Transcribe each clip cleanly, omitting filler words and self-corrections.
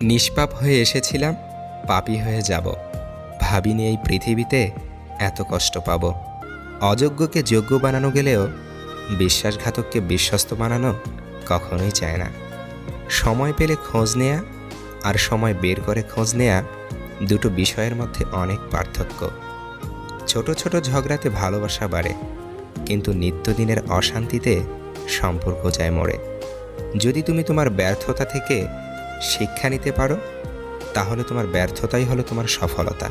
নিষ্পাপ হয়ে এসেছিলাম, পাপী হয়ে যাব। ভাবিনি এই পৃথিবীতে এত কষ্ট পাব। অযোগ্যকে যোগ্য বানানো গেলেও বিশ্বাসঘাতককে বিশ্বস্ত বানানো কখনোই চায় না। সময় পেলে খোঁজ নেয়া আর সময় বের করে খোঁজ নেয়া দুটো বিষয়ের মধ্যে অনেক পার্থক্য। ছোট ছোট ঝগড়াতে ভালোবাসা বাড়ে, কিন্তু নিত্যদিনের অশান্তিতে সম্পর্ক যায় মরে। যদি তুমি তোমার ব্যর্থতা থেকে শিক্ষা নিতে পারো, তাহলে তোমার ব্যর্থতাই হলো তোমার সফলতা।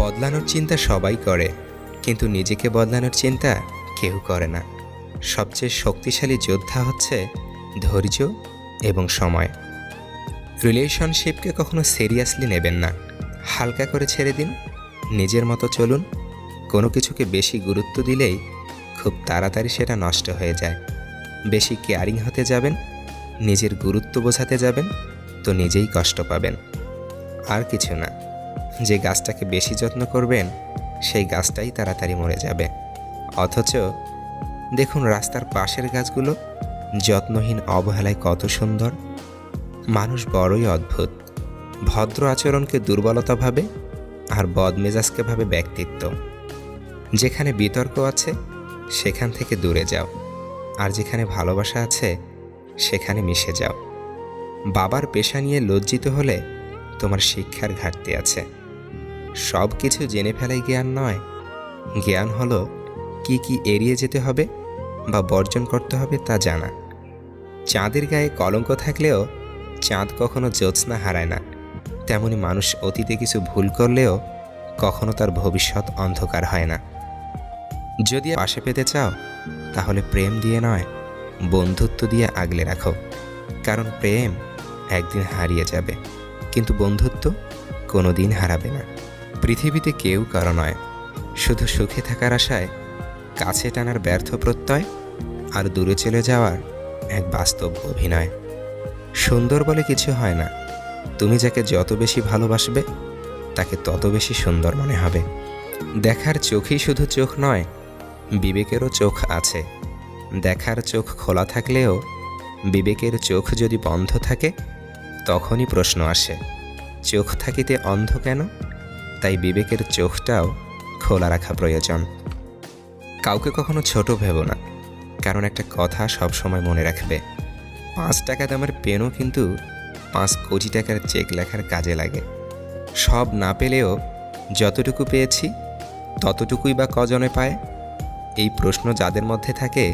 বদলানোর চিন্তা সবাই করে, কিন্তু নিজেকে বদলানোর চিন্তা কেউ করে না। সবচেয়ে শক্তিশালী যোদ্ধা হচ্ছে ধৈর্য এবং সময়। রিলেশনশিপকে কখনো সিরিয়াসলি নেবেন না, হালকা করে ছেড়ে দিন, নিজের মতো চলুন। কোনো কিছুকে বেশি গুরুত্ব দিলেই খুব তাড়াতাড়ি সেটা নষ্ট হয়ে যায়। বেশি কেয়ারিং হতে যাবেন, নিজের গুরুত্ব বোঝাতে যাবেন, তো নিজেই কষ্ট পাবেন। আর কিছু না, যে গাছটাকে বেশি যত্ন করবেন সেই গাছটাই তাড়াতাড়ি মরে যাবে। অথচ দেখুন রাস্তার পাশের গাছগুলো যত্নহীন অবহেলায় কত সুন্দর। মানুষ বড়ই অদ্ভুত, ভদ্র আচরণকে দুর্বলতা ভাবে আর বদমেজাজকে ভাবে ব্যক্তিত্ব। যেখানে বিতর্ক আছে সেখান থেকে দূরে যাও, আর যেখানে ভালোবাসা আছে সেখানে মিশে যাও। বাবার পেশা নিয়ে লজ্জিত হলে তোমার শিক্ষার ঘাটতি আছে। সব কিছু জেনে ফেলাই জ্ঞান নয়, জ্ঞান হলো কি কি এড়িয়ে যেতে হবে বা বর্জন করতে হবে তা জানা। চাঁদের গায়ে কলঙ্ক থাকলেও চাঁদ কখনো জ্যোৎস্না হারায় না, তেমনি মানুষ অতীতে কিছু ভুল করলেও কখনো তার ভবিষ্যৎ অন্ধকার হয় না। যদি পাশে পেতে চাও, তাহলে প্রেম দিয়ে নয়, বন্ধুত্ব দিয়ে আগলে রাখো। কারণ প্রেম একদিন হারিয়ে যাবে, কিন্তু বন্ধুত্ব কোনো দিন হারাবে না। পৃথিবীতে কেউ কারো নয়, শুধু সুখে থাকার আশায় কাছে টানার ব্যর্থ প্রত্যয় আর দূরে চলে যাওয়ার এক বাস্তব অভিনয়। সুন্দর বলে কিছু হয় না, তুমি যাকে যত বেশি ভালোবাসবে তাকে তত বেশি সুন্দর মনে হবে। দেখার চোখই শুধু চোখ নয়, বিবেকেরও চোখ আছে। দেখার চোখ খোলা থাকলেও বিবেকের চোখ যদি বন্ধ থাকে, তখনই প্রশ্ন আসে, চোখ থাকিতে অন্ধ কেন? তাই বিবেকের চোখটাও খোলা রাখা প্রয়োজন। কাউকে কখনো ছোট ভেবো না, কারণ একটা কথা সবসময় মনে রাখবে, 5 টাকা দামের পেনও কিন্তু 5 কোটি টাকার চেক লেখার কাজে লাগে। সব না পেলেও যতটুকু পেয়েছি ততটুকুই বা কজনে পায়? এই প্রশ্ন যাদের মধ্যে থাকে,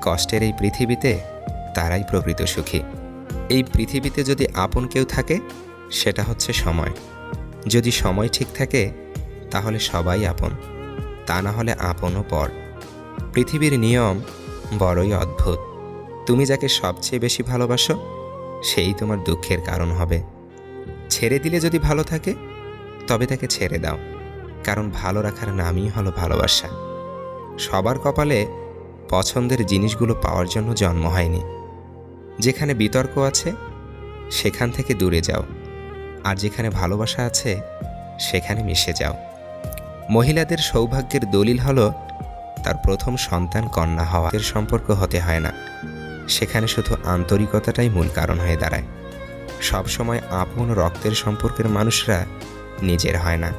কষ্টের এই পৃথিবীতে তারাই প্রকৃত সুখী। এই পৃথিবীতে যদি আপন কেউ থাকে, সেটা হচ্ছে সময়। যদি সময় ঠিক থাকে, তাহলে সবাই আপন, তা না হলে আপনও পর। পৃথিবীর নিয়ম বড়ই অদ্ভুত। তুমি যাকে সবচেয়ে বেশি ভালোবাসো, সেই তোমার দুঃখের কারণ হবে। ছেড়ে দিলে যদি ভালো থাকে, তবে তাকে ছেড়ে দাও, কারণ ভালো রাখার নামই হলো ভালোবাসা। সবার কপালে পছন্দের জিনিসগুলো পাওয়ার জন্য জন্ম হয়নি। যেখানে বিতর্ক আছে সেখান থেকে দূরে যাও, আর যেখানে ভালোবাসা আছে সেখানে মিশে যাও। মহিলাদের সৌভাগ্যের দলিল হলো তার প্রথম সন্তান কন্যা হওয়া। এর সম্পর্ক হতে হয় না, সেখানে শুধু আন্তরিকতাটাই মূল কারণ হয়ে দাঁড়ায়। সবসময় আপন রক্তের সম্পর্কের মানুষরা নিজের হয় না।